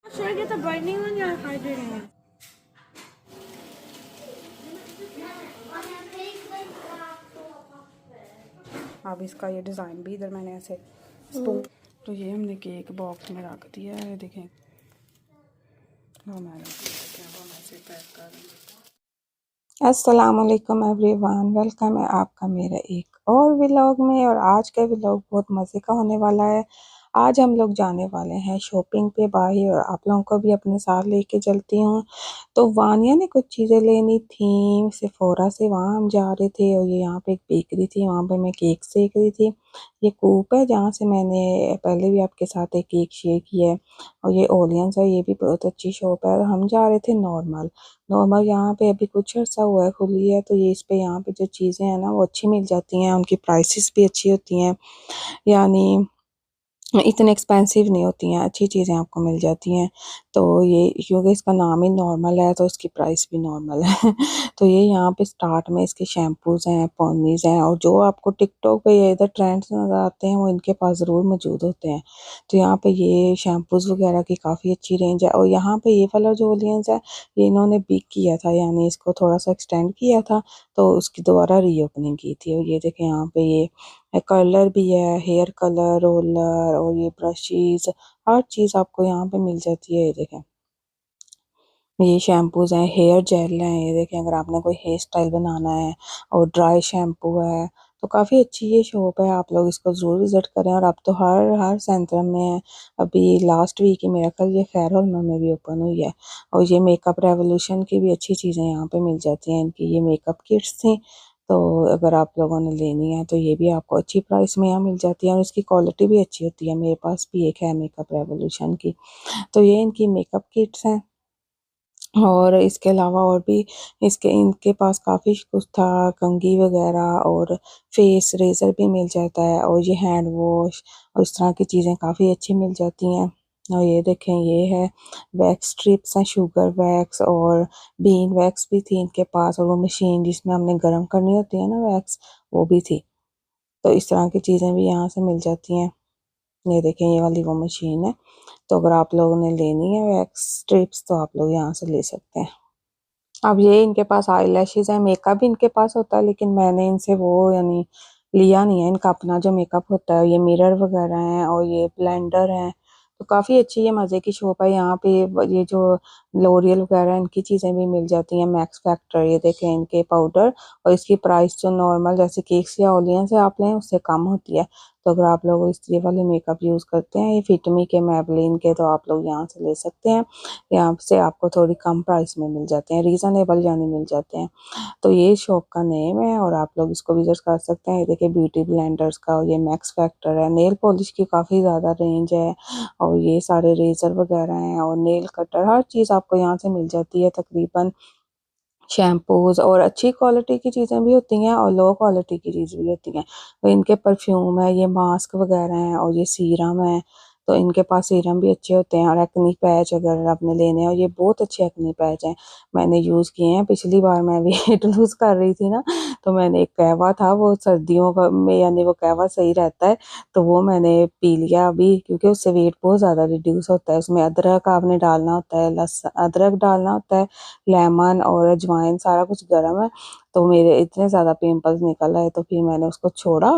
Should I get the brightening one or hydrating one? अब इसका ये डिज़ाइन भी इधर मैंने ऐसे स्पून, तो ये हमने केक बॉक्स में रख दिया है। देखें, मैं ऐसे पैक कर दूँगी। अस्सलामुअलैकुम एवरीवन, वेलकम है आपका मेरा एक और व्लॉग में। और आज का व्लॉग बहुत मज़े का होने वाला है। आज हम लोग जाने वाले हैं शॉपिंग पे बाहर, और आप लोगों को भी अपने साथ लेके चलती हूँ। तो वानिया ने कुछ चीज़ें लेनी थी सेफोरा से, वहाँ हम जा रहे थे। और ये यहाँ पे एक बेकरी थी, वहाँ पे मैं केक सेक रही थी। ये कूप है जहाँ से मैंने पहले भी आपके साथ एक केक शेयर किया है। और ये ओलियंस है, ये भी बहुत अच्छी शॉप है। और हम जा रहे थे नॉर्मल नॉर्मल यहाँ पे अभी कुछ अर्सा हुआ है खुली है, तो ये इस पे यहाँ पे जो चीज़ें हैं ना वो अच्छी मिल जाती हैं, उनकी प्राइसेस भी अच्छी होती हैं, यानी इतने एक्सपेंसिव नहीं होती हैं, अच्छी चीज़ें आपको मिल जाती हैं। तो ये क्योंकि इसका नाम ही नॉर्मल है तो इसकी प्राइस भी नॉर्मल है। तो ये यहाँ पे स्टार्ट में इसके शैम्पूज़ हैं, पॉनीज़ हैं, और जो आपको टिकटॉक पे या इधर ट्रेंड्स नज़र आते हैं वो इनके पास ज़रूर मौजूद होते हैं। तो यहाँ पे ये शैम्पूज़ वगैरह की काफ़ी अच्छी रेंज है। और यहाँ पे ये वाला जो ओलियंस है, ये इन्होंने बिग किया था, यानी इसको थोड़ा सा एक्सटेंड किया था, तो उसकी दोबारा रीओपनिंग की थी। और ये देखें यहाँ पे ये कलर भी है, हेयर कलर, रोलर, और ये ब्रशेस, हर चीज़ आपको यहाँ पे मिल जाती है। ये देखें, ये शैम्पूज़ हैं, हेयर जेल हैं, ये देखें अगर आपने कोई हेयर स्टाइल बनाना है, और ड्राई शैम्पू है। तो काफ़ी अच्छी ये शॉप है, आप लोग इसको ज़रूर विज़िट करें। और अब तो हर सेंटर में है। अभी लास्ट वीक ही मेरा ख्याल ये खैर हॉल में भी ओपन हुई है। और ये मेकअप रेवोल्यूशन की भी अच्छी चीज़ें यहाँ पे मिल जाती हैं। इनकी ये मेकअप किट्स थी, तो अगर आप लोगों ने लेनी है तो ये भी आपको अच्छी प्राइस में यहाँ मिल जाती है, और इसकी क्वालिटी भी अच्छी होती है। मेरे पास भी एक है मेकअप रेवोल्यूशन की, तो ये इनकी मेकअप किट्स हैं। और इसके अलावा और भी इनके पास काफ़ी कुछ था, कंघी वगैरह, और फेस रेज़र भी मिल जाता है, और ये हैंड वॉश और इस तरह की चीज़ें काफ़ी अच्छी मिल जाती हैं। और ये देखें, ये है वैक्स स्ट्रिप्स हैं, शुगर वैक्स और बीन वैक्स भी थी इनके पास, और वो मशीन जिसमें हमने गर्म करनी होती है ना वैक्स, वो भी थी। तो इस तरह की चीज़ें भी यहाँ से मिल जाती हैं। ये देखें, ये वाली वो मशीन है। तो अगर आप लोगों ने लेनी है वैक्स स्ट्रिप्स तो आप लोग यहाँ से ले सकते हैं। अब ये इनके पास आई लैशेज़ है, मेकअप भी इनके पास होता है, लेकिन मैंने इनसे वो यानी लिया नहीं है। इनका अपना जो मेकअप होता है, ये मिरर वगैरह हैं, और ये ब्लेंडर हैं। तो काफ़ी अच्छी ये मज़े की शॉप है। यहाँ पे ये जो लोरियल वगैरह इनकी चीज़ें भी मिल जाती हैं, मैक्स फैक्टर, ये देखें इनके पाउडर, और इसकी प्राइस जो नॉर्मल जैसे केक्स या ओलियन से आप लें उससे कम होती है। तो अगर आप लोग इस ये वाले मेकअप यूज़ करते हैं, ये फिटमी के, मैबलिन के, तो आप लोग यहाँ से ले सकते हैं। यहाँ से आपको थोड़ी कम प्राइस में मिल जाते हैं, रीज़नेबल यानी मिल जाते हैं। तो ये शॉप का नेम है, और आप लोग इसको विज़िट कर सकते हैं। ये देखिए ब्यूटी ब्लेंडर्स का, और ये मैक्स फैक्टर है। नेल पॉलिश की काफ़ी ज़्यादा रेंज है, और ये सारे रेज़र वगैरह हैं, और नेल कटर, हर चीज़ आपको यहाँ से मिल जाती है तकरीबन। शैम्पूज़ और अच्छी क्वालिटी की चीज़ें भी होती हैं, और लो क्वालिटी की चीज़ भी होती हैं। तो इनके परफ्यूम है, ये मास्क वगैरह हैं, और ये सीरम है। तो इनके पास सीरम भी अच्छे होते हैं, और एक्ने पैच अगर आपने लेने हैं, और ये बहुत अच्छे एक्ने पैच हैं, मैंने यूज़ किए हैं। पिछली बार मैं वेट लूज़ कर रही थी ना, तो मैंने एक कहवा था, वो सर्दियों का में यानी वो कहवा सही रहता है, तो वो मैंने पी लिया अभी, क्योंकि उससे वेट बहुत ज़्यादा रिड्यूस होता है। उसमें अदरक आपने डालना होता है, अदरक डालना होता है, लेमन और अजवाइन, सारा कुछ गर्म है। तो मेरे इतने ज़्यादा पिंपल्स निकल आए, तो फिर मैंने उसको छोड़ा,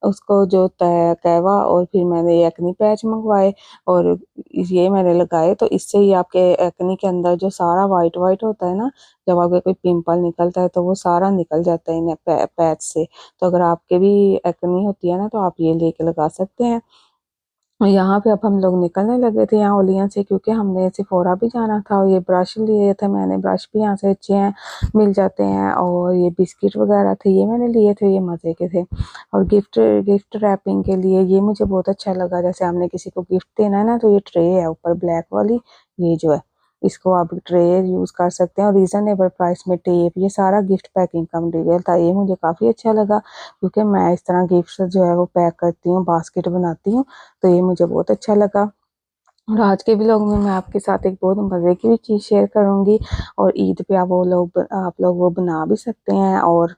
उसको जो कहवा, और फिर मैंने ये एक्नी पैच मंगवाए, और ये मैंने लगाए। तो इससे ही आपके एक्नी के अंदर जो सारा वाइट वाइट होता है ना, जब आपके कोई पिंपल निकलता है तो वो सारा निकल जाता है इन पैच से। तो अगर आपके भी एक्नी होती है ना, तो आप ये लेके लगा सकते हैं। यहाँ पे अब हम लोग निकलने लगे थे यहाँ ओलियन से, क्योंकि हमने सिफोरा भी जाना था। और ये ब्रश लिए थे मैंने, ब्रश भी यहाँ से अच्छे हैं, मिल जाते हैं। और ये बिस्किट वगैरह थे, ये मैंने लिए थे, ये मज़े के थे। और गिफ्ट गिफ्ट रैपिंग के लिए ये मुझे बहुत अच्छा लगा। जैसे हमने किसी को गिफ्ट देना है ना, तो ये ट्रे है ऊपर ब्लैक वाली, ये जो है, इसको आप ट्रे यूज़ कर सकते हैं, और रीज़नेबल प्राइस में टेप, ये सारा गिफ्ट पैकिंग का मटीरियल था। ये मुझे काफ़ी अच्छा लगा, क्योंकि मैं इस तरह गिफ्ट जो है वो पैक करती हूँ, बास्केट बनाती हूँ, तो ये मुझे बहुत अच्छा लगा। और आज के व्लॉग में मैं आपके साथ एक बहुत मज़े की भी चीज़ शेयर करूँगी, और ईद पे आप लोग वो बना भी सकते हैं, और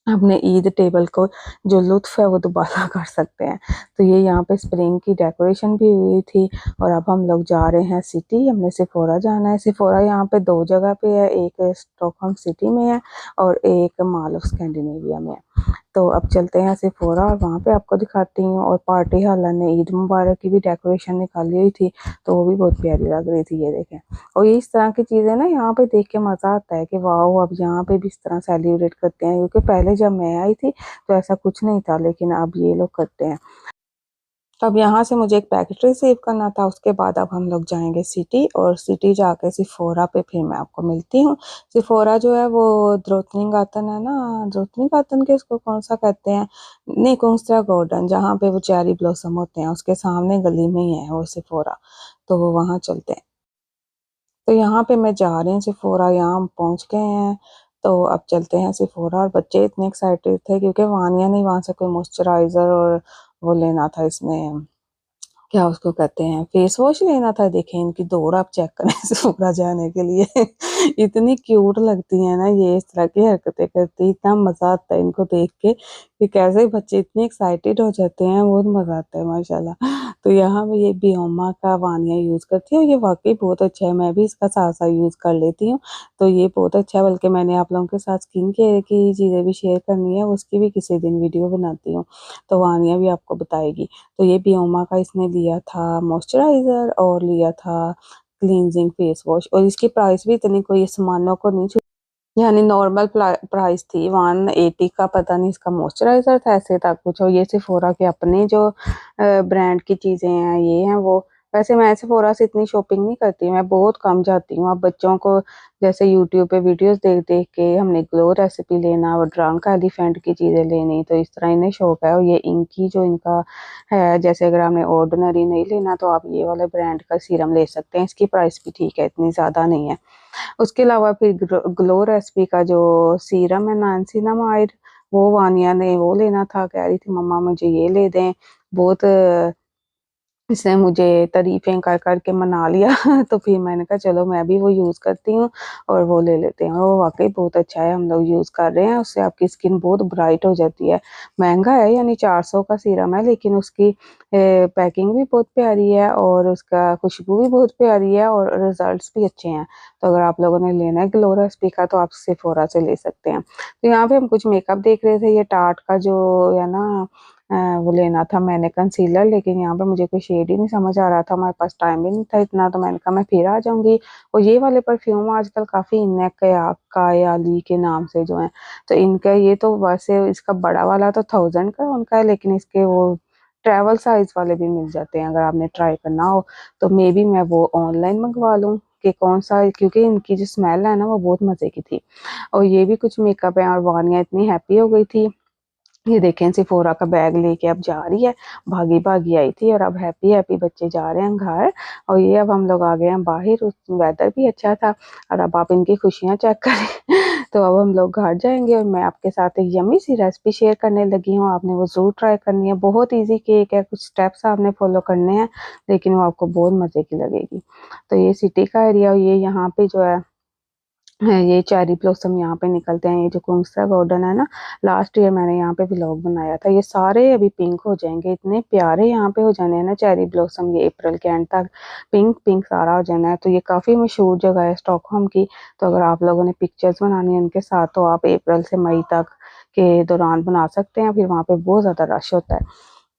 अपने ईद टेबल को जो लुत्फ़ है वो दोबारा कर सकते हैं। तो ये यहाँ पे स्प्रिंग की डेकोरेशन भी हुई थी। और अब हम लोग जा रहे हैं सिटी, हमने सेफोरा जाना है। सेफोरा यहाँ पे 2 जगह पे है, एक स्टॉकहोम सिटी में है और एक मॉल ऑफ स्कैंडिनेविया में है। तो अब चलते हैं सेफोरा और वहाँ पे आपको दिखाती हूँ। और पार्टी हाल ने ईद मुबारक की भी डेकोरेशन निकाली हुई थी, तो वो भी बहुत प्यारी लग रही थी, ये देखें। और ये इस तरह की चीज़ें ना यहाँ पे देख के मज़ा आता है कि वाह, अब यहाँ पे भी इस तरह सेलिब्रेट करते हैं। क्योंकि पहले जब मैं आई थी तो ऐसा कुछ नहीं था, लेकिन अब ये लोग करते हैं। तो अब यहाँ से मुझे एक पैकेट रिसीव करना था, उसके बाद अब हम लोग जाएंगे सिटी, और सिटी जाके सिफोरा पे फिर मैं आपको मिलती हूँ। सिफोरा जो है वो द्रोतनिंगातन है ना, द्रोतनिंगातन के इसको कौन सा कहते हैं, नहीं कुंगस्ट्रा गार्डन, जहाँ पे वो चेरी ब्लॉसम होते हैं उसके सामने गली में ही है वो सिफोरा। तो वो वहाँ चलते हैं। तो यहाँ पे मैं जा रही हूँ सिफोरा, यहाँ हम पहुँच गए हैं। तो अब चलते हैं सिफोरा, और बच्चे इतने एक्साइटेड थे क्योंकि वानिया ने वहाँ से कोई मॉइस्चराइज़र और वो लेना था, इसमें क्या उसको कहते हैं, फेस वॉश लेना था। देखें इनकी दौड़ आप चेक करें सिफोरा जाने के लिए। इतनी क्यूट लगती है ना ये, इस तरह की हरकतें करती, इतना मज़ा आता है इनको देख के कि कैसे बच्चे इतने एक्साइटेड हो जाते हैं, बहुत मज़ा आता है माशाल्लाह। तो यहाँ पे ये बियोमा का वानिया यूज़ करती हूँ, ये वाकई बहुत अच्छा है, मैं भी इसका साथ साथ यूज़ कर लेती हूँ। तो ये बहुत अच्छा है, बल्कि मैंने आप लोगों के साथ स्किन केयर की चीज़ें भी शेयर करनी है, उसकी भी किसी दिन वीडियो बनाती हूँ, तो वानिया भी आपको बताएगी। तो ये बियोमा का इसने लिया था मॉइस्चराइज़र और लिया था क्लींजिंग फेस वॉश, और इसकी प्राइस भी इतनी कोई सामानों को नहीं, यानी नॉर्मल प्राइस थी 180 का, पता नहीं इसका मॉइस्चराइज़र था, ऐसे था कुछ। और ये सेफोरा के अपने जो ब्रांड की चीज़ें हैं ये हैं वो। वैसे मैं सेफोरा से इतनी शॉपिंग नहीं करती, मैं बहुत कम जाती हूँ। अब बच्चों को जैसे यूट्यूब पे वीडियोस देख देख के हमने ग्लो रेसिपी लेना और ड्रंक एलिफेंट की चीज़ें लेनी, तो इस तरह इन्हें शौक है। और ये इनकी जो इनका है, जैसे अगर आपने ऑर्डिनरी नहीं लेना तो आप ये वाले ब्रांड का सीरम ले सकते हैं, इसकी प्राइस भी ठीक है, इतनी ज़्यादा नहीं है। उसके अलावा फिर ग्लो रेसिपी का जो सीरम है नाइसिनामाइड, वो वानिया ने वो लेना था, कह रही थी मम्मा मुझे ये ले दें। बहुत इसने मुझे तारीफ़ें कर कर के मना लिया। तो फिर मैंने कहा चलो मैं भी वो यूज़ करती हूँ और वो ले लेते हैं। और वो वाक़ई बहुत अच्छा है, हम लोग यूज़ कर रहे हैं, उससे आपकी स्किन बहुत ब्राइट हो जाती है। महँगा है, यानी 400 का सीरम है, लेकिन उसकी पैकिंग भी बहुत प्यारी है और उसका खुशबू भी बहुत प्यारी है और रिज़ल्ट्स भी अच्छे हैं। तो अगर आप लोगों ने लेना है ग्लो रेसिपी का तो आप सेफोरा से ले सकते हैं। तो यहाँ पे हम कुछ मेकअप देख रहे थे, ये टार्ट का जो है ना वो लेना था मैंने कंसीलर, लेकिन यहाँ पे मुझे कोई शेड ही नहीं समझ आ रहा था, हमारे पास टाइम भी नहीं था इतना, तो मैंने कहा मैं फिर आ जाऊँगी। और ये वाले परफ्यूम आजकल काफ़ी इन है, कायाली के नाम से जो हैं, तो इनका ये तो वैसे इसका बड़ा वाला तो 1000 का उनका है, लेकिन इसके वो ट्रैवल साइज़ वाले भी मिल जाते हैं, अगर आपने ट्राई करना हो तो मेबी मैं वो ऑनलाइन मंगवा लूँ कि कौन-सा, क्योंकि इनकी जो स्मेल है ना वो बहुत मज़े की थी। और ये भी कुछ मेकअप है, और वानिया इतनी हैप्पी हो गई थी, ये देखें सिफोरा का बैग लेके अब जा रही है, भागी-भागी आई थी और अब हैप्पी-हैप्पी बच्चे जा रहे हैं घर। और ये अब हम लोग आ गए हैं बाहर, उस वेदर भी अच्छा था, और अब आप इनकी खुशियाँ चेक करें। तो अब हम लोग घर जाएँगे और मैं आपके साथ एक यम्मी सी रेसिपी शेयर करने लगी हूँ, आपने वो ज़रूर ट्राई करनी है। बहुत ईज़ी केक है, कुछ स्टेप्स आपने फॉलो करने हैं, लेकिन वो आपको बहुत मज़े की लगेगी। तो ये सिटी का एरिया, ये यहाँ पे जो है ये चेरी ब्लॉसम यहाँ पे निकलते हैं, ये जो कुंगस्ट्रा गार्डन है ना, लास्ट ईयर मैंने यहाँ पे व्लॉग बनाया था। ये सारे अभी पिंक हो जाएंगे, इतने प्यारे यहाँ पे हो जाने हैं ना चेरी ब्लॉसम, ये अप्रैल के एंड तक पिंक पिंक सारा हो जाना है। तो ये काफ़ी मशहूर जगह है स्टॉकहोम की, तो अगर आप लोगों ने पिक्चर्स बनानी है उनके साथ तो आप अप्रैल से मई तक के दौरान बना सकते हैं, फिर वहाँ पे बहुत ज़्यादा रश होता है।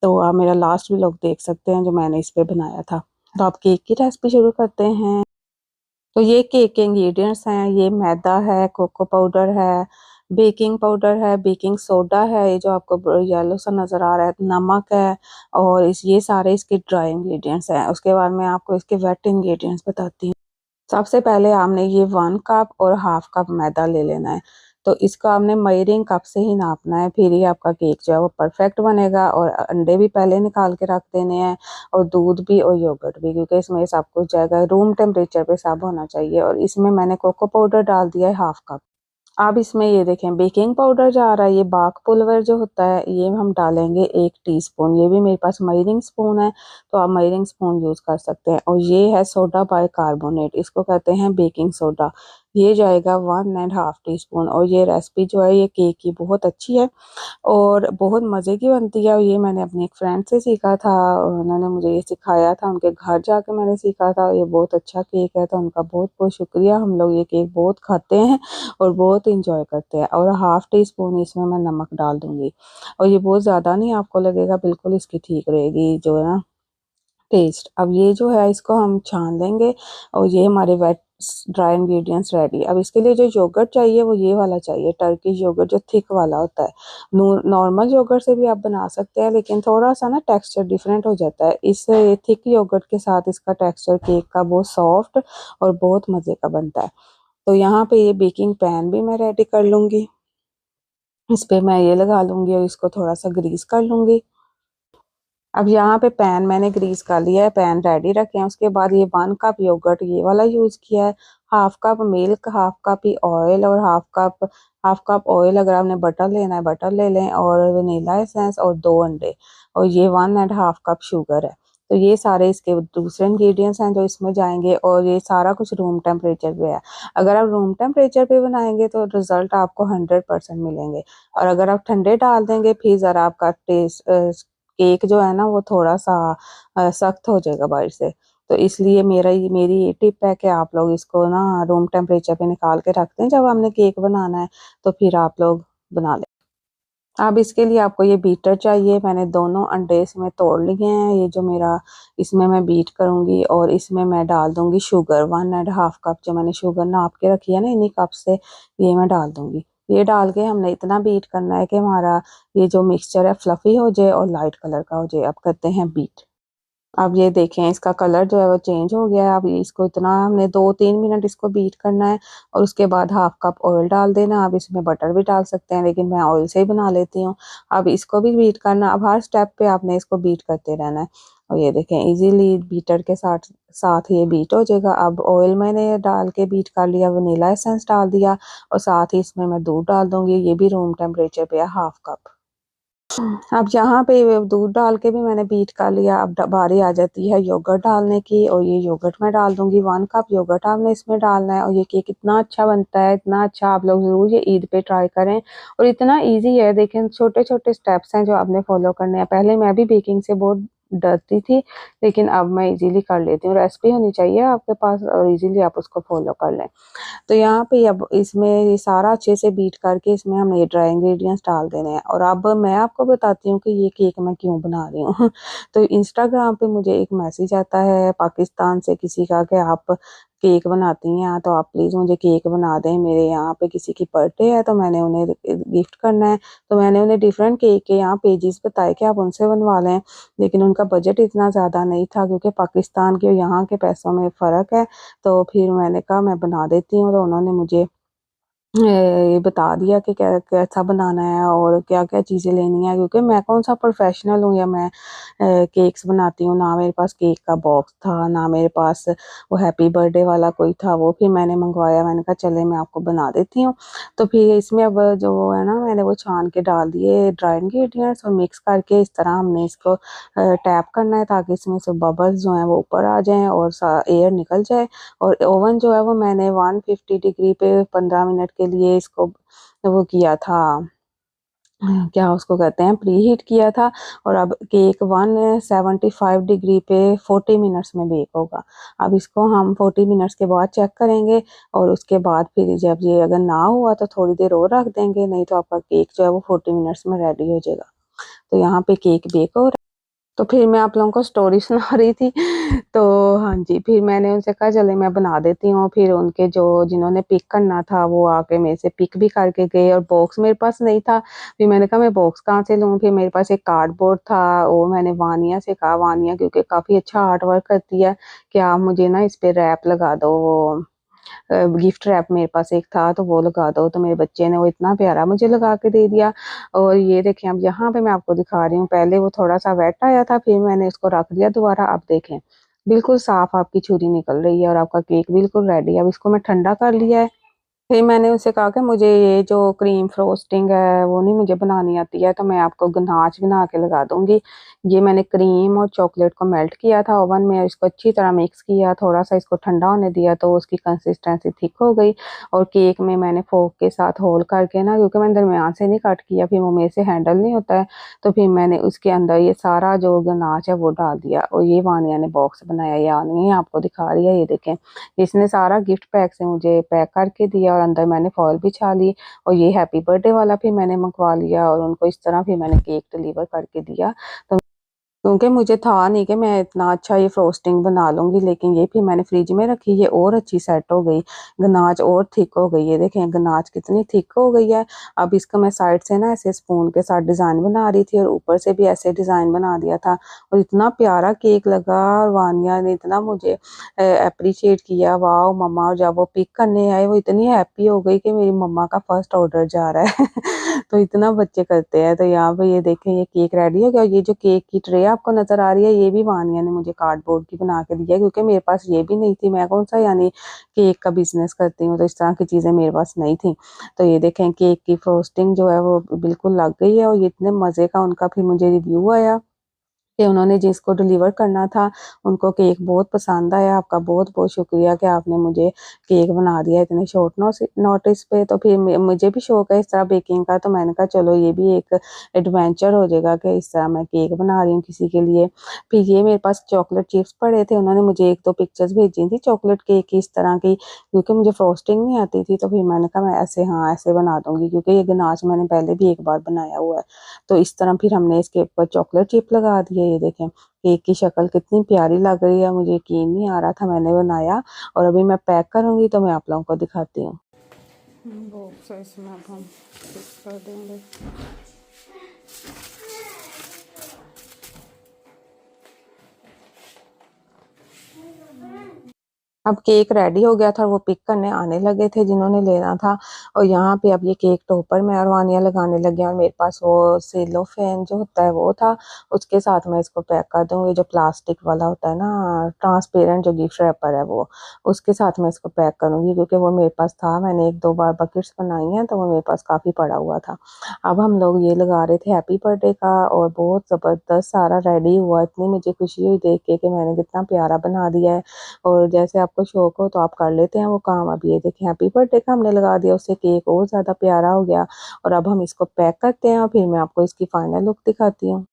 तो आप मेरा लास्ट व्लॉग देख सकते हैं जो मैंने इस पर बनाया था। तो आप केक की रेसिपी शुरू करते हैं। तो ये केक के इंग्रेडिएंट्स हैं, ये मैदा है, कोको पाउडर है, बेकिंग पाउडर है, बेकिंग सोडा है, ये जो आपको येलो सा नज़र आ रहा है, नमक है, और ये सारे इसके ड्राई इंग्रेडिएंट्स हैं। उसके बाद मैं आपको इसके वेट इंग्रेडिएंट्स बताती हूँ। सबसे पहले आपने ये 1 कप और हाफ कप मैदा ले लेना है। तो इसको आपने मेजरिंग कप से ही नापना है, फिर ही आपका केक जो है वो परफेक्ट बनेगा। और अंडे भी पहले निकाल के रख देने हैं, और दूध भी और योगर्ट भी, क्योंकि इसमें सब कुछ जाएगा, रूम टेम्परेचर पे सब होना चाहिए। और इसमें मैंने कोको पाउडर डाल दिया है हाफ कप। अब इसमें ये देखें बेकिंग पाउडर जो आ रहा है, ये बाक पुलवर जो होता है, ये हम डालेंगे 1 टीस्पून। ये भी मेरे पास मेजरिंग स्पून है, तो आप मेजरिंग स्पून यूज़ कर सकते हैं। और ये है सोडा बाइकार्बोनेट, इसको कहते हैं बेकिंग सोडा, ये जाएगा 1.5 टीस्पून। और ये रेसिपी जो है ये केक की बहुत अच्छी है और बहुत मज़े की बनती है। और ये मैंने अपनी एक फ्रेंड से सीखा था, उन्होंने मुझे ये सिखाया था, उनके घर जाके मैंने सीखा था। ये बहुत अच्छा केक है, तो उनका बहुत बहुत शुक्रिया। हम लोग ये केक बहुत खाते हैं और बहुत इंजॉय करते हैं। और 1/2 टीस्पून इसमें मैं नमक डाल दूँगी और ये बहुत ज़्यादा नहीं आपको लगेगा, बिल्कुल इसकी ठीक रहेगी जो है ना टेस्ट। अब ये जो है इसको हम छान लेंगे और ये हमारे वेट ड्राई इंग्रेडिएंट्स रेडी। अब इसके लिए जो योगर्ट चाहिए वो ये वाला चाहिए, टर्किश योगर्ट जो थिक वाला होता है। नॉर्मल योगर्ट से भी आप बना सकते हैं, लेकिन थोड़ा सा ना टेक्सचर डिफरेंट हो जाता है। इस थिक योगर्ट के साथ इसका टेक्सचर केक का बहुत सॉफ्ट और बहुत मज़े का बनता है। तो यहाँ पे ये बेकिंग पैन भी मैं रेडी कर लूँगी, इस पे मैं ये लगा लूँगी और इसको थोड़ा सा ग्रीस कर लूँगी। अब यहाँ पे पैन मैंने ग्रीस कर लिया है, पैन रेडी रखे हैं। उसके बाद ये 1 कप योगर्ट ये वाला यूज़ किया है, 1/2 कप मिल्क, 1/2 कप ही ऑयल और हाफ कप ऑयल। अगर आपने बटर लेना है बटर ले लें, और वनीला एसेंस और 2 अंडे, और ये 1.5 कप शुगर है। तो ये सारे इसके दूसरे इंग्रेडिएंट्स हैं जो इसमें जाएंगे, और ये सारा कुछ रूम टेम्परेचर पे है। अगर आप रूम टेम्परेचर पे बनाएंगे तो रिजल्ट आपको 100% मिलेंगे, और अगर आप ठंडे डाल देंगे फिर ज़रा आपका टेस्ट केक जो है ना वो थोड़ा-सा सख्त हो जाएगा बाहर से। तो इसलिए मेरी ये टिप है कि आप लोग इसको ना रूम टेम्परेचर पे निकाल के रख दें, जब हमने केक बनाना है तो फिर आप लोग बना लें। अब इसके लिए आपको ये बीटर चाहिए। मैंने दोनों अंडे इसमें तोड़ लिए हैं, ये जो मेरा इसमें मैं बीट करूँगी, और इसमें मैं डाल दूँगी शुगर 1.5 कप, जो मैंने शुगर नाप के रखी है ना इन्हीं कप से, ये मैं डाल दूँगी। ये डाल के हमने इतना बीट करना है कि हमारा ये जो मिक्सचर है फ्लफी हो जाए और लाइट कलर का हो जाए। अब करते हैं बीट। अब ये देखें इसका कलर जो है वो चेंज हो गया है। अब इसको इतना हमने 2-3 मिनट इसको बीट करना है, और उसके बाद 1/2 कप ऑयल डाल देना। आप इसमें बटर भी डाल सकते हैं, लेकिन मैं ऑयल से ही बना लेती हूँ। अब इसको भी बीट करना, अब हर स्टेप पे आपने इसको बीट करते रहना है। और ये देखें इजीली बीटर के साथ साथ ये बीट हो जाएगा। अब ऑयल मैंने डाल के बीट कर लिया, वनीला एसेंस डाल दिया, और साथ ही इसमें मैं दूध डाल दूँगी। ये भी रूम टेम्परेचर पे है 1/2 कप। अब यहाँ पे दूध डाल के भी मैंने बीट कर लिया। अब बारी आ जाती है योगर्ट डालने की, और ये योगर्ट मैं डाल दूंगी। 1 कप योगर्ट आपने इसमें डालना है, और ये केक इतना अच्छा बनता है, इतना अच्छा। आप लोग ज़रूर ये ईद पे ट्राई करें, और इतना इजी है। देखें छोटे छोटे स्टेप्स हैं जो आपने फॉलो करने हैं। पहले मैं भी बेकिंग से बहुत डरती थी, लेकिन अब मैं इजीली कर लेती हूँ। रेसिपी होनी चाहिए आपके पास, और इजीली आप उसको फॉलो कर लें। तो यहाँ पे अब इसमें ये सारा अच्छे से बीट करके इसमें हमें ये ड्राई इंग्रेडिएंट्स डाल देने हैं। और अब मैं आपको बताती हूँ कि ये केक मैं क्यों बना रही हूँ। तो इंस्टाग्राम पे मुझे एक मैसेज आता है पाकिस्तान से किसी का कि आप केक बनाती हैं, तो आप प्लीज़ मुझे केक बना दें, मेरे यहाँ पे किसी की बर्थडे है तो मैंने उन्हें गिफ्ट करना है। तो मैंने उन्हें डिफरेंट केक के यहाँ पेजेस बताए कि आप उनसे बनवा लें, लेकिन उनका बजट इतना ज़्यादा नहीं था, क्योंकि पाकिस्तान के और यहाँ के पैसों में फ़र्क है। तो फिर मैंने कहा मैं बना देती हूँ, तो उन्होंने मुझे ये बता दिया कि कैसा बनाना है और क्या-क्या चीज़ें लेनी है, क्योंकि मैं कौन-सा प्रोफ़ेशनल हूँ या मैं केक्स बनाती हूँ। ना मेरे पास केक का बॉक्स था, ना मेरे पास वो हैप्पी बर्थडे वाला कोई था, वो फिर मैंने मँगवाया। मैंने कहा चले मैं आपको बना देती हूँ। तो फिर इसमें अब जो है ना मैंने वो छान के डाल दिए ड्राई इंग्रीडिएंट्स, और मिक्स करके इस तरह हमने इसको टैप करना है, ताकि इसमें से बबल्स जो हैं वो ऊपर आ जाएँ और सा एयर निकल जाए। और ओवन जो है वो मैंने 150 डिग्री पे 15 मिनट के लिए इसको वो किया था, क्या उसको कहते हैं, प्री हीट किया था। और अब केक 175 डिग्री पे 40 मिनट्स में बेक होगा। अब इसको हम 40 मिनट्स के बाद चेक करेंगे, और उसके बाद फिर जब ये अगर ना हुआ तो थोड़ी देर और रख देंगे, नहीं तो आपका केक जो है वो 40 मिनट्स में रेडी हो जाएगा। तो यहाँ पे केक बेक हो रहा है। तो फिर मैं आप लोगों को स्टोरी सुना रही थी। तो हाँ जी, फिर मैंने उनसे कहा चले मैं बना देती हूँ। फिर उनके जो जिन्होंने पिक करना था वो आके मेरे से पिक भी करके गए, और बॉक्स मेरे पास नहीं था। फिर मैंने कहा मैं बॉक्स कहाँ से लूँ? फिर मेरे पास एक कार्डबोर्ड था, वो मैंने वानिया से कहा, वानिया क्योंकि काफ़ी अच्छा आर्ट वर्क करती है, कि आप मुझे ना इस पे रैप लगा दो, वो गिफ्ट रैप मेरे पास एक था, तो वो लगा दो। तो मेरे बच्चे ने वो इतना प्यारा मुझे लगा के दे दिया। और ये देखें अब यहाँ पे मैं आपको दिखा रही हूँ, पहले वो थोड़ा-सा वेट आया था, फिर मैंने इसको रख दिया दोबारा। अब देखें, बिल्कुल साफ आपकी छुरी निकल रही है और आपका केक बिल्कुल रेडी है। अब इसको मैं ठंडा कर लिया है। फिर मैंने उनसे कहा कि मुझे ये जो क्रीम फ्रोस्टिंग है वो नहीं मुझे बनानी आती है, तो मैं आपको गनाच बना के लगा दूंगी। ये मैंने क्रीम और चॉकलेट को मेल्ट किया था ओवन में, इसको अच्छी तरह मिक्स किया, थोड़ा सा इसको ठंडा होने दिया तो उसकी कंसिस्टेंसी थिक हो गई। और केक में मैंने फोक के साथ होल करके ना, क्योंकि मैंने दरमियान से नहीं कट किया, फिर वो मेरे से हैंडल नहीं होता है, तो फिर मैंने उसके अंदर ये सारा जो गनाच है वो डाल दिया। और ये वानिया ने बॉक्स बनाया, ये आनी है आपको दिखा रही है, ये देखें। इसने सारा गिफ्ट पैक से मुझे पैक करके दिया और अंदर मैंने फॉइल बिछा ली। और ये हैप्पी बर्थडे वाला भी मैंने मंगवा लिया और उनको इस तरह भी मैंने केक डिलीवर करके दिया। तो क्योंकि मुझे था नहीं कि मैं इतना अच्छा ये फ्रोस्टिंग बना लूंगी, लेकिन ये फिर मैंने फ्रिज में रखी, ये और अच्छी सेट हो गई, गनाच और थिक हो गई। ये देखें गनाच कितनी थिक हो गई है। अब इसका मैं साइड से ना ऐसे स्पून के साथ डिजाइन बना रही थी और ऊपर से भी ऐसे डिजाइन बना दिया था। और इतना प्यारा केक लगा और वानिया ने इतना मुझे अप्रिशिएट किया, वाह मम्मा। और जब वो पिक करने आए वो इतनी हैप्पी हो गई कि मेरी मम्मा का फर्स्ट ऑर्डर जा रहा है। तो इतना बच्चे करते हैं। तो यहाँ पे ये देखें, ये केक रेडी हो गया। ये जो केक की ट्रे आपको नजर आ रही है, ये भी वानिया ने मुझे कार्डबोर्ड की बना के दी है, क्योंकि मेरे पास ये भी नहीं थी। मैं कौन सा यानी केक का बिजनेस करती हूँ, तो इस तरह की चीजें मेरे पास नहीं थी। तो ये देखें केक की फ्रोस्टिंग जो है वो बिल्कुल लग गई है। और ये इतने मजे का उनका फिर मुझे रिव्यू आया कि उन्होंने जिसको डिलीवर करना था उनको केक बहुत पसंद आया। आपका बहुत बहुत शुक्रिया कि आपने मुझे केक बना दिया इतने शॉर्ट नोटिस पे। तो फिर मुझे भी शौक है इस तरह बेकिंग का, तो मैंने कहा चलो ये भी एक एडवेंचर हो जाएगा कि इस तरह मैं केक बना रही हूँ किसी के लिए। फिर ये मेरे पास चॉकलेट चिप्स पड़े थे, उन्होंने मुझे एक दो पिक्चर्स भेजी थी चॉकलेट केक की इस तरह की, क्योंकि मुझे फ्रोस्टिंग नहीं आती थी। तो फिर मैंने कहा मैं ऐसे, हाँ ऐसे बना दूंगी, क्योंकि ये गनाश मैंने पहले भी एक बार बनाया हुआ है। तो इस तरह फिर हमने इसके ऊपर चॉकलेट चिप लगा दिए। ये देखें केक की शक्ल कितनी प्यारी लग रही है, मुझे यकीन नहीं आ रहा था मैंने बनाया। और अभी मैं पैक करूंगी तो मैं आप लोगों को दिखाती हूँ। बॉक्स इसमें अब हम फिक्स कर देंगे। अब केक रेडी हो गया था, वो पिक करने आने लगे थे जिन्होंने लेना था। और यहाँ पे अब ये केक टॉपर में अरवानियाँ लगाने लगे और मेरे पास वो सेलो फैन जो होता है वो था, उसके साथ मैं इसको पैक कर दूँगी। जो प्लास्टिक वाला होता है ना ट्रांसपेरेंट जो गिफ्ट रैपर है, वो उसके साथ मैं इसको पैक करूँगी, क्योंकि वो मेरे पास था। मैंने एक दो बार बकेट्स बनाई हैं तो वो मेरे पास काफ़ी पड़ा हुआ था। अब हम लोग ये लगा रहे थे हैप्पी बर्थडे का और बहुत ज़बरदस्त सारा रेडी हुआ। इतनी मुझे खुशी हुई देख के कि मैंने कितना प्यारा बना दिया है। और जैसे आपको शौक हो तो आप कर लेते हैं वो काम। अब ये देखें हैप्पी बर्थडे का हमने लगा दिया, उससे केक और ज़्यादा प्यारा हो गया। और अब हम इसको पैक करते हैं और फिर मैं आपको इसकी फाइनल लुक दिखाती हूँ।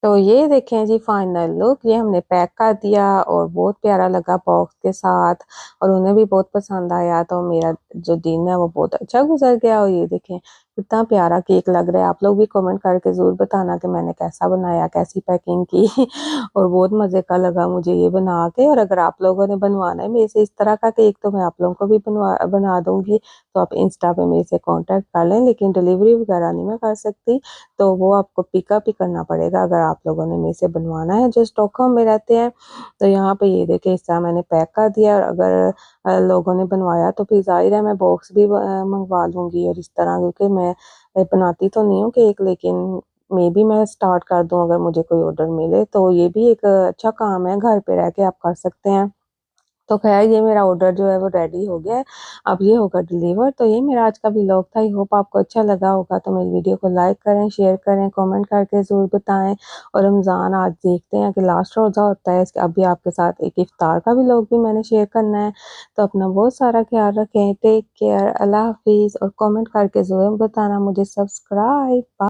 तो ये देखें जी फाइनल लुक, ये हमने पैक कर दिया और बहुत प्यारा लगा बॉक्स के साथ और उन्हें भी बहुत पसंद आया। तो मेरा जो दिन है वो बहुत अच्छा गुजर गया। और ये देखें कितना प्यारा केक लग रहा है। आप लोग भी कमेंट करके ज़रूर बताना कि मैंने कैसा बनाया, कैसी पैकिंग की। और बहुत मज़े का लगा मुझे ये बना के। और अगर आप लोगों ने बनवाना है मेरे से इस तरह का केक तो मैं आप लोगों को भी बना दूंगी। तो आप इंस्टा पे मेरे से कांटेक्ट कर लें, लेकिन डिलीवरी वगैरह नहीं मैं कर सकती, तो वो आपको पिकअप ही करना पड़ेगा अगर आप लोगों ने मेरे से बनवाना है जो स्टॉकहोम में रहते हैं। तो यहाँ पे ये देखिए इस तरह मैंने पैक कर दिया। और अगर लोगों ने बनवाया तो फिर जाहिर है मैं बॉक्स भी मंगवा लूँगी। और इस तरह क्योंकि मैं बनाती तो नहीं हूँ केक, लेकिन मे बी मैं स्टार्ट कर दूँ अगर मुझे कोई ऑर्डर मिले। तो ये भी एक अच्छा काम है, घर पे रह के आप कर सकते हैं। तो खैर ये मेरा ऑर्डर जो है वो रेडी हो गया है, अब ये होगा डिलीवर। तो ये मेरा आज का व्लॉग था, आई होप आपको अच्छा लगा होगा। तो मेरी वीडियो को लाइक करें, शेयर करें, कमेंट करके ज़रूर बताएं। और रमज़ान आज देखते हैं कि लास्ट रोज़ा होता है, इसके अभी आपके साथ एक इफ्तार का व्लॉग भी मैंने शेयर करना है। तो अपना बहुत सारा ख्याल रखें, टेक केयर, अल्लाह हाफिज़। और कमेंट करके ज़रूर बताना मुझे। सब्सक्राइब।